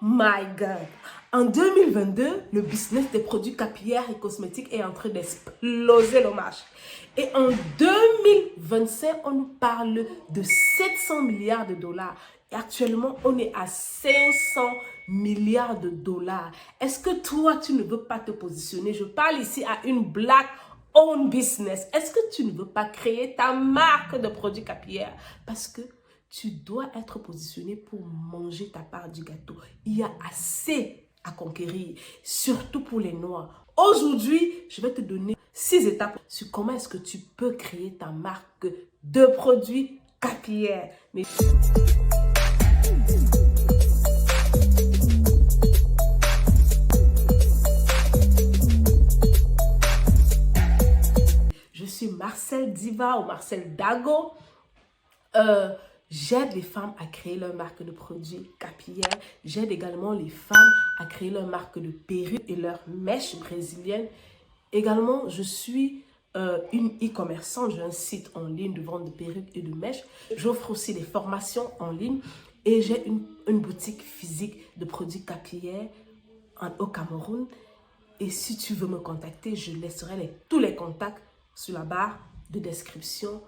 my God! En 2022, le business des produits capillaires et cosmétiques est en train d'exploser le marché. Et en 2025, on nous parle de 700 milliards de dollars. Et actuellement, on est à 500 milliards de dollars. Est-ce que toi, tu ne veux pas te positionner? Je parle ici à une black own business. Est-ce que tu ne veux pas créer ta marque de produits capillaires? Parce que tu dois être positionné pour manger ta part du gâteau. Il y a assez à conquérir, surtout pour les noirs. Aujourd'hui, je vais te donner 6 étapes sur comment est-ce que tu peux créer ta marque de produits capillaires. Mais... Je suis Marcel Diva ou Marcel Dago. J'aide les femmes à créer leur marque de produits capillaires. J'aide également les femmes à créer leur marque de perruques et leurs mèches brésiliennes. Également, je suis une e-commerçante. J'ai un site en ligne de vente de perruques et de mèches. J'offre aussi des formations en ligne et j'ai une boutique physique de produits capillaires au Cameroun. Et si tu veux me contacter, je laisserai tous les contacts sur la barre de description.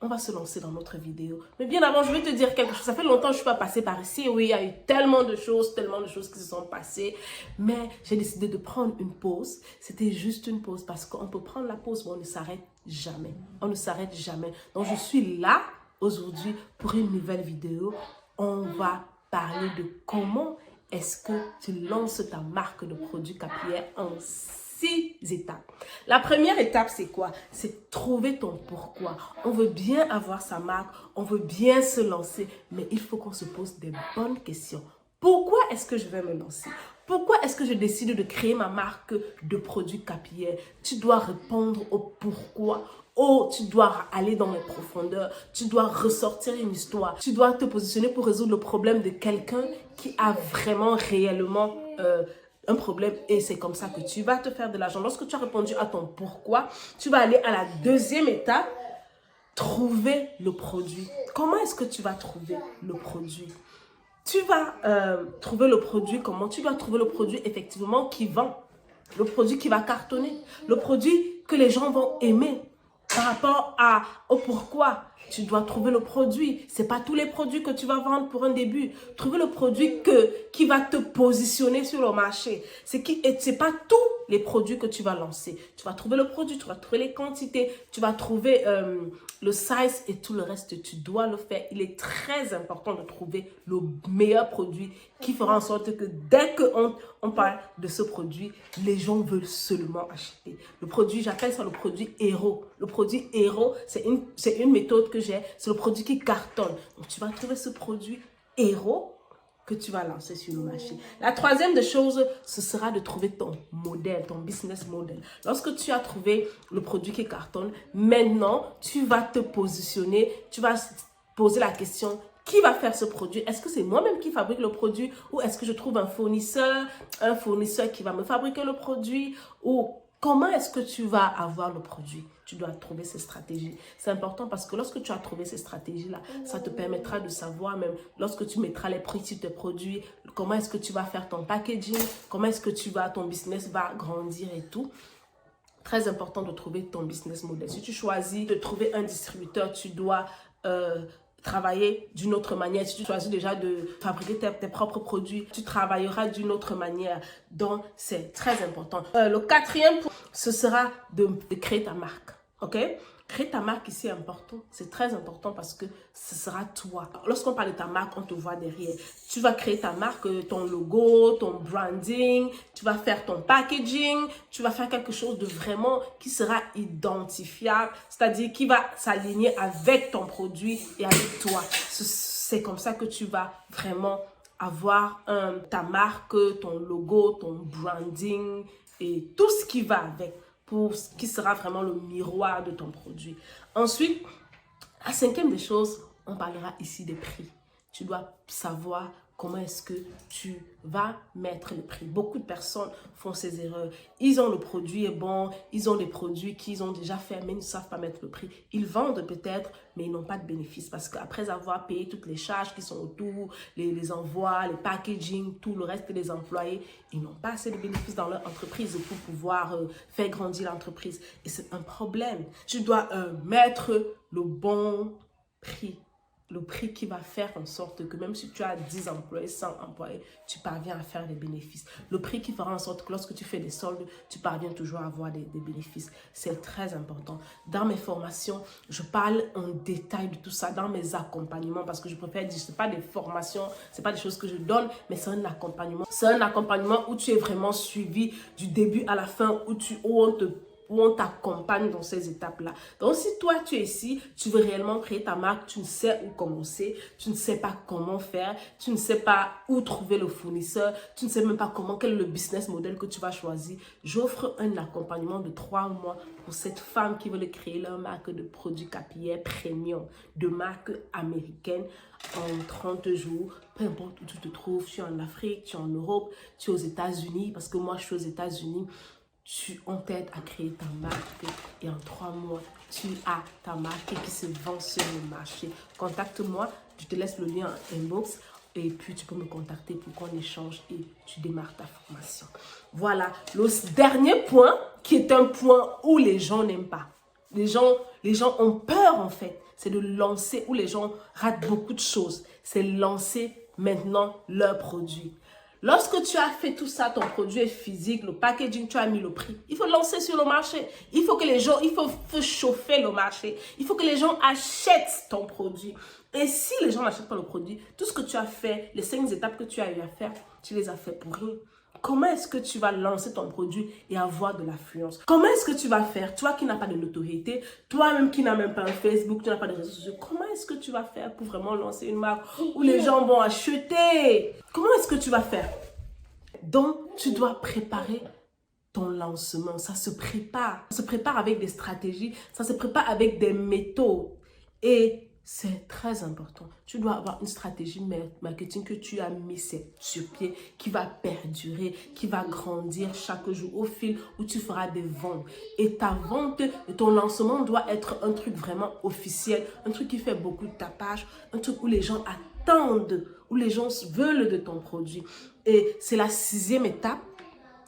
On va se lancer dans notre vidéo. Mais bien avant, je vais te dire quelque chose. Ça fait longtemps que je ne suis pas passée par ici. Oui, il y a eu tellement de choses qui se sont passées. Mais j'ai décidé de prendre une pause. C'était juste une pause parce qu'on peut prendre la pause, mais on ne s'arrête jamais. On ne s'arrête jamais. Donc, je suis là aujourd'hui pour une nouvelle vidéo. On va parler de comment est-ce que tu lances ta marque de produits capillaires en 6 étapes. La première étape, c'est quoi? C'est trouver ton pourquoi. On veut bien avoir sa marque, on veut bien se lancer, mais il faut qu'on se pose des bonnes questions. Pourquoi est-ce que je vais me lancer? Pourquoi est-ce que je décide de créer ma marque de produits capillaires? Tu dois répondre au pourquoi. Oh, tu dois aller dans les profondeurs, tu dois ressortir une histoire, tu dois te positionner pour résoudre le problème de quelqu'un qui a vraiment réellement un problème et c'est comme ça que tu vas te faire de l'argent. Lorsque tu as répondu à ton pourquoi, tu vas aller à la deuxième étape, trouver le produit. Comment est-ce que tu vas trouver le produit? Tu vas trouver le produit comment? Tu vas trouver le produit effectivement qui vend, le produit qui va cartonner, le produit que les gens vont aimer. Par rapport au pourquoi, tu dois trouver le produit. Ce n'est pas tous les produits que tu vas vendre pour un début. Trouver le produit qui va te positionner sur le marché. Ce n'est pas tous les produits que tu vas lancer. Tu vas trouver le produit, tu vas trouver les quantités, tu vas trouver le size et tout le reste. Tu dois le faire. Il est très important de trouver le meilleur produit qui fera en sorte que dès qu'on parle de ce produit, les gens veulent seulement acheter. Le produit, j'appelle ça le produit héros. Le produit héros, c'est une méthode que j'ai. C'est le produit qui cartonne. Donc, tu vas trouver ce produit héros que tu vas lancer sur le marché. La troisième des choses, ce sera de trouver ton modèle, ton business model. Lorsque tu as trouvé le produit qui cartonne, maintenant, tu vas te positionner, tu vas poser la question, qui va faire ce produit? Est-ce que c'est moi-même qui fabrique le produit ou est-ce que je trouve un fournisseur qui va me fabriquer le produit ou comment est-ce que tu vas avoir le produit? Tu dois trouver ces stratégies. C'est important parce que lorsque tu as trouvé ces stratégies-là, ça te permettra de savoir même lorsque tu mettras les prix sur tes produits, comment est-ce que tu vas faire ton packaging, comment est-ce que ton business va grandir et tout. Très important de trouver ton business model. Si tu choisis de trouver un distributeur, tu dois travailler d'une autre manière. Si tu choisis déjà de fabriquer tes propres produits, tu travailleras d'une autre manière. Donc, c'est très important. Le quatrième point, ce sera de créer ta marque. OK? Créer ta marque ici est important. C'est très important parce que ce sera toi. Lorsqu'on parle de ta marque, on te voit derrière. Tu vas créer ta marque, ton logo, ton branding, tu vas faire ton packaging, tu vas faire quelque chose de vraiment qui sera identifiable, c'est-à-dire qui va s'aligner avec ton produit et avec toi. C'est comme ça que tu vas vraiment avoir ta marque, ton logo, ton branding et tout ce qui va avec, pour ce qui sera vraiment le miroir de ton produit. Ensuite, la cinquième des choses, on parlera ici des prix. Tu dois savoir comment est-ce que tu vas mettre le prix. Beaucoup de personnes font ces erreurs. Ils ont le produit est bon, ils ont des produits qu'ils ont déjà fait, mais ils ne savent pas mettre le prix. Ils vendent peut-être, mais ils n'ont pas de bénéfice parce qu'après avoir payé toutes les charges qui sont autour, les envois, les packaging, tout le reste des employés, ils n'ont pas assez de bénéfices dans leur entreprise pour pouvoir faire grandir l'entreprise. Et c'est un problème. Tu dois mettre le bon prix. Le prix qui va faire en sorte que même si tu as 10 employés, 100 employés, tu parviens à faire des bénéfices. Le prix qui fera en sorte que lorsque tu fais des soldes, tu parviens toujours à avoir des bénéfices. C'est très important. Dans mes formations, je parle en détail de tout ça, dans mes accompagnements, parce que je préfère dire, ce n'est pas des formations, ce n'est pas des choses que je donne, mais c'est un accompagnement. C'est un accompagnement où tu es vraiment suivi du début à la fin, où on t'accompagne dans ces étapes-là. Donc, si toi, tu es ici, tu veux réellement créer ta marque, tu ne sais où commencer, tu ne sais pas comment faire, tu ne sais pas où trouver le fournisseur, tu ne sais même pas quel est le business model que tu vas choisir, j'offre un accompagnement de 3 mois pour cette femme qui veut créer leur marque de produits capillaires premium, de marque américaine en 30 jours, peu importe où tu te trouves, tu es en Afrique, tu es en Europe, tu es aux États-Unis, parce que moi, je suis aux États-Unis. On t'aide à créer ta marque et en 3 mois, tu as ta marque qui se vend sur le marché. Contacte-moi, je te laisse le lien en inbox et puis tu peux me contacter pour qu'on échange et tu démarres ta formation. Voilà, le dernier point qui est un point où les gens n'aiment pas. Les gens ont peur en fait, c'est de lancer, où les gens ratent beaucoup de choses. C'est lancer maintenant leur produit. Lorsque tu as fait tout ça, ton produit est physique, le packaging, tu as mis le prix. Il faut lancer sur le marché. Il faut que les gens, il faut chauffer le marché. Il faut que les gens achètent ton produit. Et si les gens n'achètent pas le produit, tout ce que tu as fait, les 5 étapes que tu as eu à faire, tu les as fait pour rien. Comment est-ce que tu vas lancer ton produit et avoir de l'affluence? Comment est-ce que tu vas faire? Toi qui n'as pas de notoriété, toi-même qui n'as même pas un Facebook, tu n'as pas de réseaux sociaux, comment est-ce que tu vas faire pour vraiment lancer une marque où les gens vont acheter? Comment est-ce que tu vas faire? Donc, tu dois préparer ton lancement. Ça se prépare. Ça se prépare avec des stratégies, ça se prépare avec des méthodes. Et c'est très important. Tu dois avoir une stratégie marketing que tu as mise sur pied, qui va perdurer, qui va grandir chaque jour au fil où tu feras des ventes. Et ta vente, ton lancement doit être un truc vraiment officiel, un truc qui fait beaucoup de tapage, un truc où les gens attendent, où les gens veulent de ton produit. Et c'est la 6e étape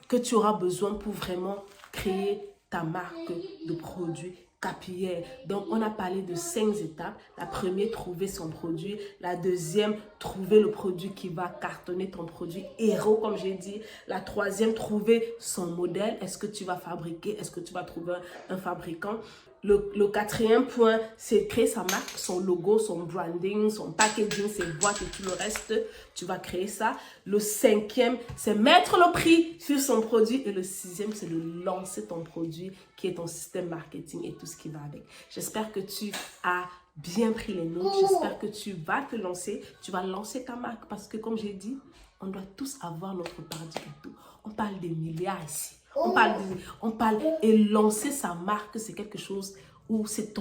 que tu auras besoin pour vraiment créer ta marque de produits capillaires. Donc, on a parlé de 5 étapes. La première, trouver son produit. La deuxième, trouver le produit qui va cartonner, ton produit héros, comme j'ai dit. La troisième, trouver son modèle. Est-ce que tu vas fabriquer? Est-ce que tu vas trouver un fabricant? Le 4e point, c'est créer sa marque, son logo, son branding, son packaging, ses boîtes et tout le reste. Tu vas créer ça. Le 5e, c'est mettre le prix sur son produit. Et le 6e, c'est de lancer ton produit, qui est ton système marketing et tout ce qui va avec. J'espère que tu as bien pris les notes. J'espère que tu vas te lancer. Tu vas lancer ta marque parce que, comme j'ai dit, on doit tous avoir notre part du gâteau. On parle des milliards ici. On parle et lancer sa marque, c'est quelque chose où c'est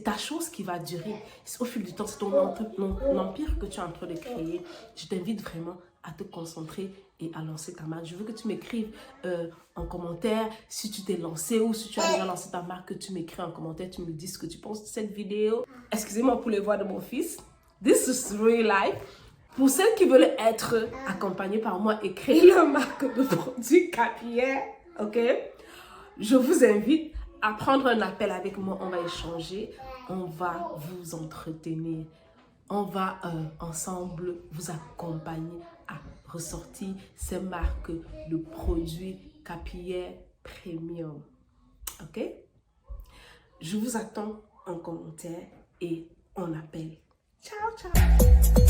ta chose qui va durer. Au fil du temps, c'est ton empire que tu es en train de créer. Je t'invite vraiment à te concentrer et à lancer ta marque. Je veux que tu m'écrives en commentaire si tu t'es lancé ou si tu as déjà lancé ta marque, que tu m'écris en commentaire, tu me dis ce que tu penses de cette vidéo. Excusez-moi pour les voix de mon fils. This is real life. Pour celles qui veulent être accompagnées par moi et créer leur marque de produits capillaires, ok? Je vous invite à prendre un appel avec moi. On va échanger, on va vous entretenir. On va ensemble vous accompagner à ressortir ces marques de produits capillaires premium. Ok? Je vous attends en commentaire et en appel. Ciao, ciao!